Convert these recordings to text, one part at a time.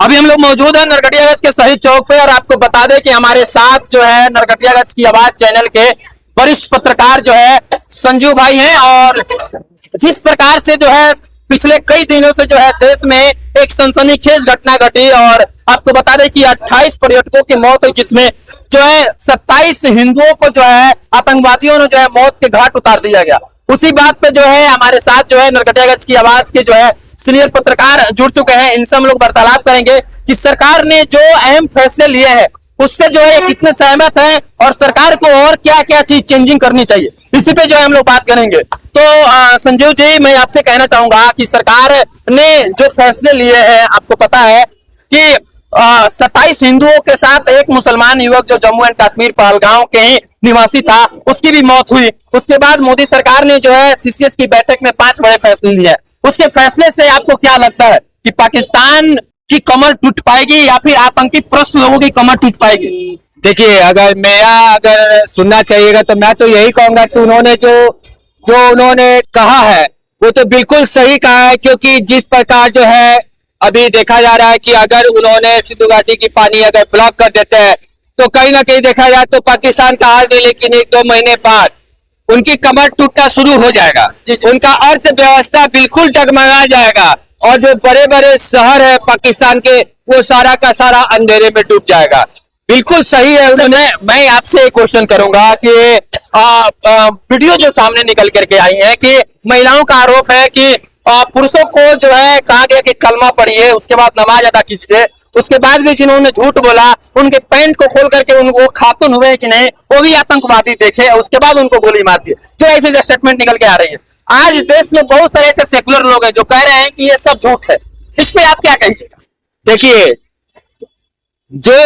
अभी हम लोग मौजूद हैं नरकटियागंज के शहीद चौक पे और आपको बता दें कि हमारे साथ जो है नरकटियागंज की आवाज चैनल के वरिष्ठ पत्रकार जो है संजीव भाई हैं। और जिस प्रकार से जो है पिछले कई दिनों से जो है देश में एक सनसनीखेज घटना घटी और आपको बता दें कि 28 पर्यटकों की मौत हुई, जिसमें जो है 27 हिंदुओं को जो है आतंकवादियों ने जो है मौत के घाट उतार दिया गया। उसी बात पे जो है हमारे साथ जो है नरकटियागंज की आवाज के जो है सीनियर पत्रकार जुड़ चुके हैं। इनसे हम लोग वार्तालाप करेंगे कि सरकार ने जो अहम फैसले लिए हैं उससे जो है कितने सहमत हैं और सरकार को और क्या क्या चीज चेंजिंग करनी चाहिए, इसी पे जो है हम लोग बात करेंगे। तो संजीव जी, मैं आपसे कहना चाहूंगा कि सरकार ने जो फैसले लिए हैं, आपको पता है कि 27 हिंदुओं के साथ एक मुसलमान युवक जो जम्मू एंड कश्मीर पहलगांव के ही निवासी था, उसकी भी मौत हुई। उसके बाद मोदी सरकार ने जो है सीसीएस की बैठक में 5 बड़े फैसले लिए। उसके फैसले से आपको क्या लगता है कि पाकिस्तान की कमर टूट पाएगी या फिर आतंकी प्रस्त लोगों की कमर टूट पाएगी? देखिए, अगर सुनना चाहिएगा तो मैं तो यही कहूंगा कि उन्होंने जो उन्होंने कहा है वो तो बिल्कुल सही कहा है, क्योंकि जिस प्रकार जो है अभी देखा जा रहा है कि अगर उन्होंने सिंधु घाटी की पानी अगर ब्लॉक कर देते हैं तो कहीं ना कहीं देखा जाए तो पाकिस्तान का हाल नहीं, लेकिन 1-2 महीने बाद उनकी कमर टूटना शुरू हो जाएगा। उनका अर्थव्यवस्था बिल्कुल डगमगा जाएगा और जो बड़े बड़े शहर है पाकिस्तान के वो सारा का सारा अंधेरे में डूब जाएगा। बिल्कुल सही है। अच्छा, मैं आपसे एक क्वेश्चन करूंगा कि वीडियो जो सामने निकल करके आई है कि महिलाओं का आरोप है कि पुरुषों को जो है कहा गया कि कलमा पढ़िए, उसके बाद नमाज अदा कीजिए, उसके बाद भी जिन्होंने झूठ बोला उनके पैंट को खोल करके उनको खातून हुए कि नहीं वो भी आतंकवादी देखे, उसके बाद उनको गोली मार दी, जो ऐसे स्टेटमेंट निकल के आ रही है। आज देश में बहुत सारे ऐसे सेकुलर लोग हैं जो कह रहे हैं कि ये सब झूठ है, इस पे आप क्या कहिएगा? देखिए, जो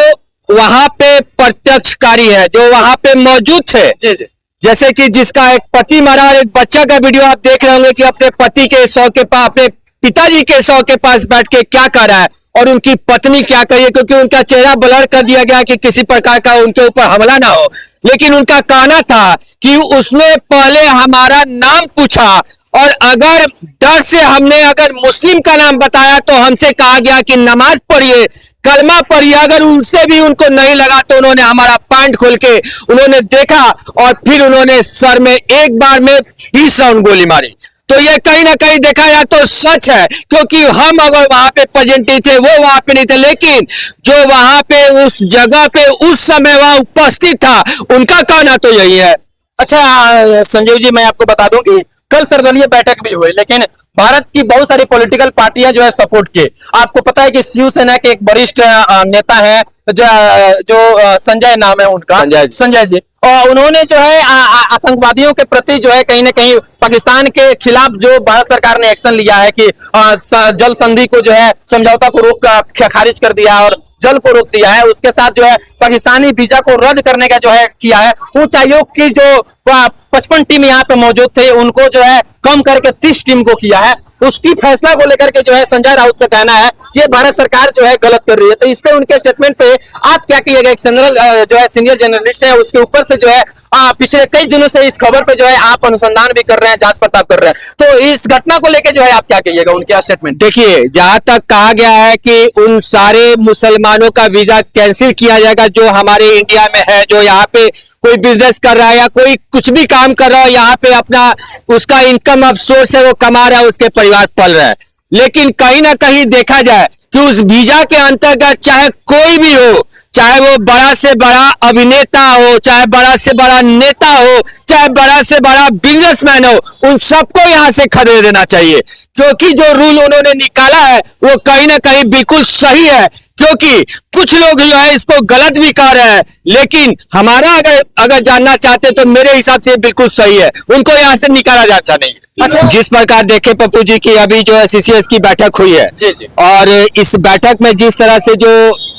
वहां पे प्रत्यक्षकारी है, जो वहां पे मौजूद थे, जी, जैसे कि जिसका एक पति मरा और एक बच्चा का वीडियो आप देख रहे होंगे कि अपने पति के शव के पास, अपने पिताजी के शव के पास बैठ के क्या कर रहा है और उनकी पत्नी क्या कर रही है, क्योंकि उनका चेहरा ब्लर कर दिया गया कि किसी प्रकार का उनके ऊपर हमला ना हो। लेकिन उनका कहना था कि उसने पहले हमारा नाम पूछा और अगर डर से हमने अगर मुस्लिम का नाम बताया तो हमसे कहा गया कि नमाज पढ़िए, कलमा पढ़िए। अगर उनसे भी उनको नहीं लगा तो उन्होंने हमारा पैंट खोल के उन्होंने देखा और फिर उन्होंने सर में एक बार में 20 राउंड गोली मारी। तो ये कहीं ना कहीं देखा जाए तो सच है, क्योंकि हम अगर वहां पे प्रेजेंट थे, वो वहां पे नहीं थे, लेकिन जो वहां पे उस जगह पे उस समय वहां उपस्थित था उनका कहना तो यही है। अच्छा संजीव जी, मैं आपको बता दूं कि कल सर्वदलीय बैठक भी हुई, लेकिन भारत की बहुत सारी पॉलिटिकल पार्टियां जो है सपोर्ट की। आपको पता है कि शिवसेना के एक वरिष्ठ नेता है जो संजय नाम है उनका, संजय जी, और उन्होंने जो है आतंकवादियों के प्रति जो है कहीं ना कहीं पाकिस्तान के खिलाफ जो भारत सरकार ने एक्शन लिया है कि जल संधि को जो है समझौता को रोक खारिज कर दिया और जल को रोक दिया है, उसके साथ जो है पाकिस्तानी वीजा को रद्द करने का जो है किया है। उच्चायोग की जो 55 टीम यहाँ पे मौजूद थे उनको जो है कम करके 30 टीम को किया है। उसकी फैसला को लेकर के जो है संजय राउत का कहना है कि ये भारत सरकार जो है गलत कर रही है। तो इस पे उनके स्टेटमेंट पे आप क्या कहिएगा? एक जनरल जो है सीनियर जर्नलिस्ट है, उसके ऊपर से जो है पिछले कई दिनों से इस खबर पे जो है आप अनुसंधान भी कर रहे हैं, जांच पड़ताल कर रहे हैं, तो इस घटना को लेकर जो है आप क्या कहिएगा उनके स्टेटमेंट? देखिए, जहां तक कहा गया है कि उन सारे मुसलमानों का वीजा कैंसिल किया जाएगा जो हमारे इंडिया में है, जो यहाँ पे कोई बिजनेस कर रहा है या कोई कुछ भी काम कर रहा है, यहाँ पे अपना उसका इनकम ऑफ सोर्स है, वो कमा रहा है, उसके परिवार पल रहा है। लेकिन कहीं ना कहीं देखा जाए कि उस वीजा के अंतर्गत चाहे कोई भी हो, चाहे वो बड़ा से बड़ा अभिनेता हो, चाहे बड़ा से बड़ा नेता हो, चाहे बड़ा से बड़ा बिजनेसमैन हो, उन सबको यहाँ से खदेड़ देना चाहिए। क्योंकि जो रूल उन्होंने निकाला है वो कहीं ना कहीं बिल्कुल सही है, क्योंकि कुछ लोग जो है इसको गलत भी कह रहे हैं, लेकिन हमारा अगर जानना चाहते तो मेरे हिसाब से बिल्कुल सही है, उनको यहाँ से निकाला जाता नहीं है। अच्छा, जिस प्रकार देखे पप्पू जी की अभी जो है सीसीएस की बैठक हुई है, जी। और इस बैठक में जिस तरह से जो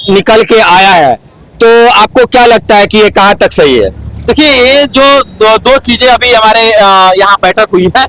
निकल के आया है, तो आपको क्या लगता है कि ये कहाँ तक सही है? देखिए, ये जो दो चीजें अभी हमारे यहाँ बैठक हुई है,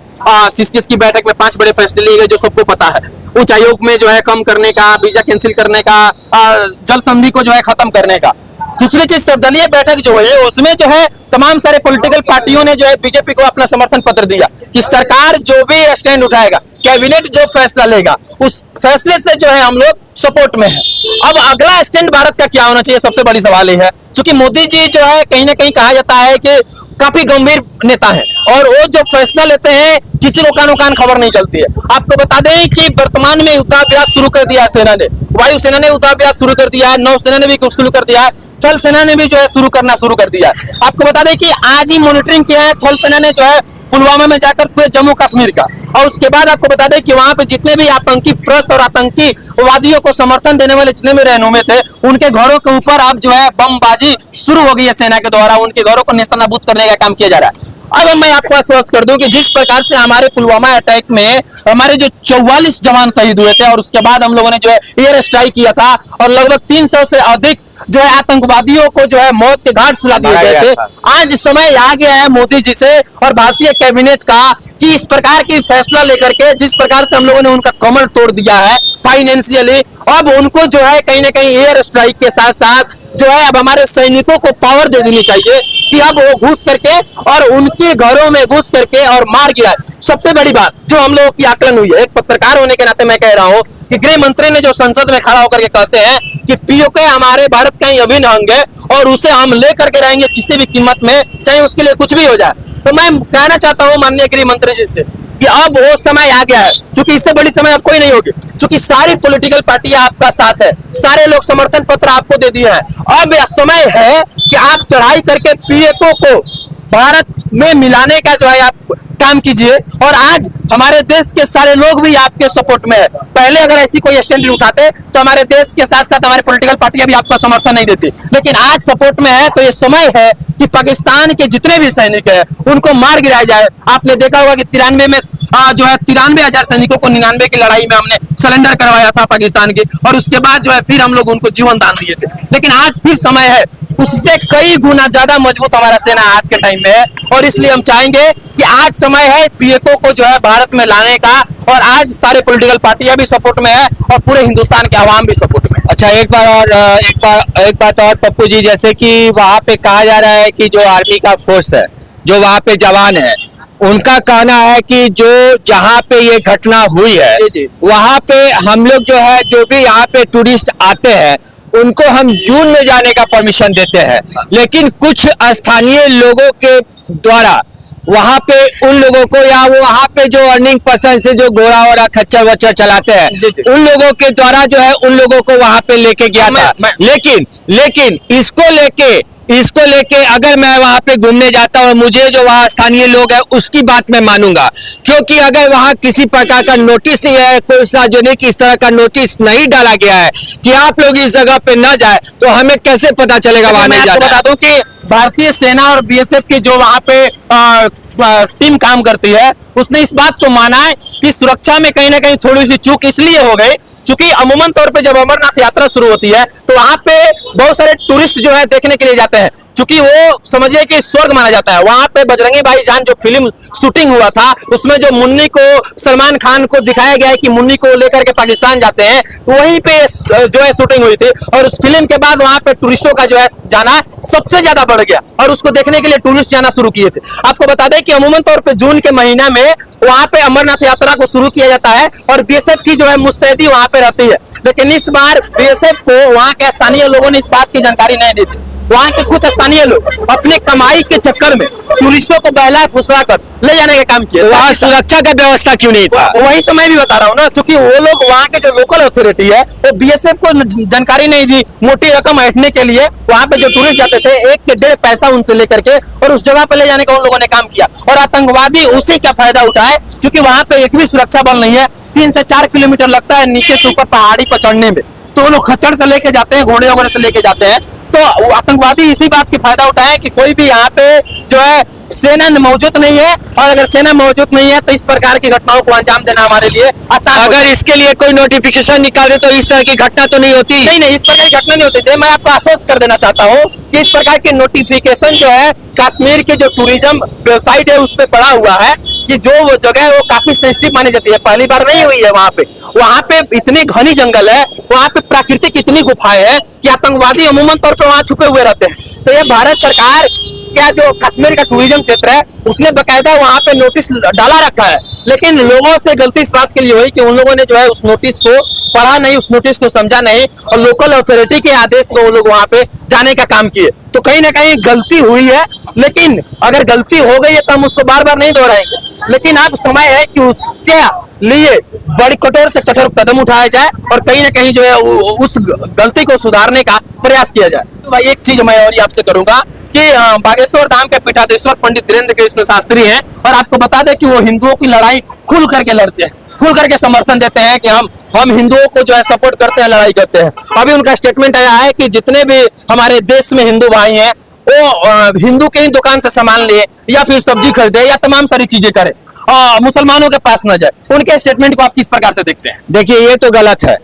सीसीएस की बैठक में 5 बड़े फैसले लिए गए जो सबको पता है। उच्च आयोग में जो है कम करने का, वीजा कैंसिल करने का, जल संधि को जो है खत्म करने का। दूसरी चीज सर्वदलीय बैठक जो है उसमें जो है तमाम सारे पॉलिटिकल पार्टियों ने जो है बीजेपी को अपना समर्थन पत्र दिया कि सरकार जो भी स्टैंड उठाएगा, कैबिनेट जो फैसला लेगा, उस फैसले से जो है हम लोग सपोर्ट में है। अब अगला स्टैंड भारत का क्या होना चाहिए, सबसे बड़ी सवाल ये है, क्योंकि मोदी जी जो है कहीं ना कहीं कहा जाता है कि काफी गंभीर नेता है और वो जो फैसला लेते हैं किसी को कानो कान खबर नहीं चलती है। आपको बता दें कि वर्तमान में युद्धाभ्यास शुरू कर दिया है सेना ने, वायुसेना ने युद्धाभ्यास शुरू कर दिया है, नौसेना ने भी कुछ शुरू कर दिया है, थल सेना ने भी जो है शुरू कर दिया है। आपको बता दें कि आज ही मॉनिटरिंग किया है थल सेना ने जो है पुलवामा में जाकर पूरे जम्मू कश्मीर का, और उसके बाद आपको बता दें कि वहां पे जितने भी आतंकी प्रस्त और आतंकी वादियों को समर्थन देने वाले जितने भी रहनुमे थे, उनके घरों के ऊपर अब जो है बमबाजी शुरू हो गई है सेना के द्वारा, उनके घरों को नेस्तनाबूद करने का काम किया जा रहा है। अब मैं आपको आश्वस्त कर दूं कि जिस प्रकार से हमारे पुलवामा अटैक में हमारे जो 44 जवान शहीद हुए थे और उसके बाद हम लोगों ने जो है एयर स्ट्राइक किया था और लगभग 300 से अधिक जो है आतंकवादियों को जो है मौत के घाट सुला दिए गए थे, आज समय आ गया है मोदी जी से और भारतीय कैबिनेट का कि इस प्रकार की फैसला लेकर के जिस प्रकार से हम लोगों ने उनका कमर तोड़ दिया है फाइनेंशियली, अब उनको जो है कहीं ना कहीं एयर स्ट्राइक के साथ साथ जो है अब हमारे सैनिकों को पावर दे देनी चाहिए कि अब वो घुस करके और उनके घरों में घुस करके और मार गिराए। सबसे बड़ी बात जो हम लोगों की आकलन हुई है, एक पत्रकार होने के नाते मैं कह रहा हूं कि गृह मंत्री ने जो संसद में खड़ा होकर के कहते हैं कि पीओके हमारे भारत का ही अभिन्न अंग है और उसे हम लेकर के रहेंगे किसी भी कीमत में, चाहे उसके लिए कुछ भी हो जाए। तो मैं कहना चाहता हूं माननीय गृह मंत्री जी से कि अब वो समय आ गया है, क्योंकि इससे बड़ी समय अब कोई नहीं होगी, क्योंकि सारी पॉलिटिकल पार्टियां आपका साथ है, सारे लोग समर्थन पत्र आपको दे दिए हैं। अब यह समय है कि आप चढ़ाई करके पीएको को भारत में मिलाने का जो है आप काम कीजिए और आज हमारे देश के सारे लोग भी आपके सपोर्ट में है। पहले अगर ऐसी कोई स्टैंड उठाते तो हमारे देश के साथ साथ हमारे पॉलिटिकल पार्टियां भी आपका समर्थन नहीं देती, लेकिन आज सपोर्ट में है तो ये समय है कि पाकिस्तान के जितने भी सैनिक है उनको मार गिराया जाए। आपने देखा होगा कि 93 में जो है 93,000 सैनिकों को 99 की लड़ाई में हमने सरेंडर करवाया था पाकिस्तान के, और उसके बाद जो है फिर हम लोग उनको जीवन दान दिए थे, लेकिन आज फिर समय है, उससे कई गुना ज्यादा मजबूत हमारा सेना आज के टाइम में है और इसलिए हम चाहेंगे कि आज समय है पीएको को जो है भारत में लाने का और आज सारे पॉलिटिकल पार्टियां भी सपोर्ट में है और पूरे हिंदुस्तान के आवाम भी सपोर्ट में है। अच्छा, एक बात और पप्पू जी, जैसे कि वहाँ पे कहा जा रहा है कि जो आर्मी का फोर्स है, जो वहाँ पे जवान है, उनका कहना है कि जो जहाँ पे ये घटना हुई है वहाँ पे हम लोग जो है जो भी यहाँ पे टूरिस्ट आते हैं उनको हम जून में जाने का परमिशन देते हैं, लेकिन कुछ स्थानीय लोगों के द्वारा वहाँ पे उन लोगों को या वो वहाँ पे जो अर्निंग पर्सन से जो घोड़ा वोड़ा खच्चर वच्चर चलाते हैं उन लोगों के द्वारा जो है उन लोगों को वहाँ पे लेके गया था। लेकिन इसको लेके अगर मैं वहाँ पे घूमने जाता हूँ, मुझे जो वहाँ स्थानीय लोग हैं उसकी बात मैं मानूंगा, क्योंकि अगर वहाँ किसी प्रकार का नोटिस नहीं है, कोई सार्वजनिक इस तरह का नोटिस नहीं डाला गया है कि आप लोग इस जगह पे न जाए, तो हमें कैसे पता चलेगा वहाँ नहीं जाना। बता दूं कि भारतीय सेना और बीएसएफ की जो वहाँ पे टीम काम करती है उसने इस बात को माना है कि सुरक्षा में कहीं ना कहीं थोड़ी सी चूक इसलिए हो गई क्योंकि अमूमन तौर पे जब अमरनाथ यात्रा शुरू होती है तो वहाँ पे बहुत सारे टूरिस्ट जो है देखने के लिए जाते हैं, क्योंकि वो समझिए कि स्वर्ग माना जाता है। वहाँ पे बजरंगी भाईजान जो फिल्म शूटिंग हुआ था उसमें जो मुन्नी को सलमान खान को दिखाया गया है कि मुन्नी को लेकर के पाकिस्तान जाते हैं, वहीं पे जो है शूटिंग हुई थी और उस फिल्म के बाद वहाँ पे टूरिस्टों का जो है जाना सबसे ज्यादा बढ़ गया और उसको देखने के लिए टूरिस्ट जाना शुरू किए थे। आपको बता दें कि अमूमन तौर पर जून के महीना में वहाँ पे अमरनाथ यात्रा को शुरू किया जाता है और बीएसएफ की जो है मुस्तैदी वहाँ पे रहती है, लेकिन इस बार बीएसएफ को वहाँ के स्थानीय लोगों ने इस बात की जानकारी नहीं दी थी। वहाँ के कुछ स्थानीय लोग अपने कमाई के चक्कर में टूरिस्टों को बहला फुसला कर ले जाने का काम किया। वहाँ सुरक्षा का व्यवस्था क्यों नहीं था? वही तो मैं भी बता रहा हूँ ना, क्योंकि वो लोग वहाँ के जो लोकल अथॉरिटी है वो बीएसएफ को जानकारी नहीं दी मोटी रकम ऐंठने के लिए। वहाँ पे जो टूरिस्ट जाते थे 1 से 1.5 पैसा उनसे लेकर के और उस जगह पे ले जाने का उन लोगों ने काम किया और आतंकवादी उसी का फायदा उठाए, क्योंकि वहाँ पे एक भी सुरक्षा बल नहीं है। 3 से 4 किलोमीटर लगता है नीचे से ऊपर पहाड़ी पर चढ़ने में, तो वो लोग खच्चर से लेके जाते हैं, घोड़े वगैरह से लेके जाते हैं। तो आतंकवादी इसी बात की फायदा उठाए कि कोई भी यहाँ पे जो है सेना मौजूद नहीं है, और अगर सेना मौजूद नहीं है तो इस प्रकार की घटनाओं को अंजाम देना हमारे लिए आसान। अगर इसके लिए कोई नोटिफिकेशन निकाले तो इस तरह की घटना तो नहीं होती? नहीं, इस प्रकार की घटना नहीं होती थी। मैं आपको आश्वस्त कर देना चाहता हूँ कि इस प्रकार के नोटिफिकेशन जो है कश्मीर के जो टूरिज्म वेबसाइट है उस पे पड़ा हुआ है कि जो वो जगह है वो काफी सेंसिटिव मानी जाती है। पहली बार नहीं हुई है वहाँ पे इतनी घनी जंगल है, वहाँ पे प्राकृतिक इतनी गुफाएं हैं कि आतंकवादी अमूमन तौर पर वहाँ छुपे हुए रहते हैं। तो ये भारत सरकार क्या जो कश्मीर का टूरिज्म क्षेत्र है उसने बकायदा वहाँ पे नोटिस डाला रखा है, लेकिन लोगों से गलती इस बात के लिए हुई कि उन लोगों ने जो है उस नोटिस को पढ़ा नहीं, उस नोटिस को समझा नहीं, और लोकल अथॉरिटी के आदेश में वो लोग वहाँ पे जाने का काम किए। तो कहीं ना कहीं गलती हुई है, लेकिन अगर गलती हो गई है तो हम उसको बार बार नहीं दोहराएंगे, लेकिन अब समय है कि उसके लिए बड़ी कठोर से कठोर कदम उठाया जाए और कहीं ना कहीं जो है उस गलती को सुधारने का प्रयास किया जाए। तो भाई एक चीज मैं और आपसे करूंगा कि बागेश्वर धाम के पीठाधीश्वर पंडित धीरेन्द्र कृष्ण शास्त्री हैं, और आपको बता दें कि वो हिंदुओं की लड़ाई खुल करके लड़ते हैं, खुल करके समर्थन देते हैं कि हम हिंदुओं को जो है सपोर्ट करते हैं, लड़ाई करते हैं। अभी उनका स्टेटमेंट आया है कि जितने भी हमारे देश में हिंदू भाई हैं वो हिंदू के ही दुकान से सामान लिए या फिर सब्जी खरीदे या तमाम सारी चीजें करे, मुसलमानों के पास न जाए। उनके स्टेटमेंट को आप किस प्रकार से देखते हैं? देखिए ये तो गलत है,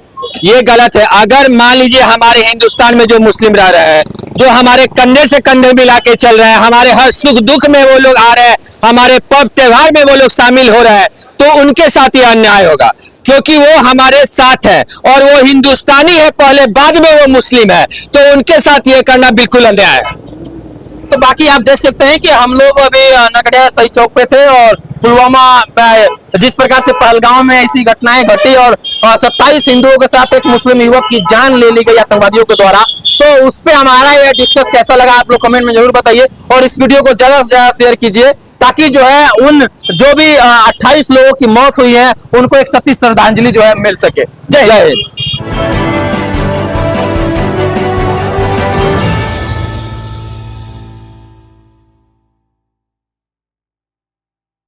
ये गलत है। अगर मान लीजिए हमारे हिंदुस्तान में जो मुस्लिम रह रहे हैं, जो हमारे कंधे से कंधे मिला के चल रहे हैं, हमारे हर सुख दुख में वो लोग आ रहे हैं, हमारे पर्व त्योहार में वो लोग शामिल हो रहे हैं, तो उनके साथ ये अन्याय होगा, क्योंकि वो हमारे साथ है और वो हिंदुस्तानी है पहले, बाद में वो मुस्लिम है, तो उनके साथ ये करना बिल्कुल अन्याय है। तो बाकी आप देख सकते हैं कि हम लोग अभी नरकटिया शहीद चौक पे थे, और पुलवामा जिस प्रकार से पहलगांव में ऐसी घटनाएं घटी और 27 हिंदुओं के साथ एक मुस्लिम युवक की जान ले ली गई आतंकवादियों के द्वारा, तो उस पे हमारा ये डिस्कस कैसा लगा आप लोग कमेंट में जरूर बताइए, और इस वीडियो को ज्यादा से ज्यादा शेयर कीजिए ताकि जो है उन जो भी 28 लोगों की मौत हुई है उनको एक सच्ची श्रद्धांजलि जो है मिल सके। जय हिंद।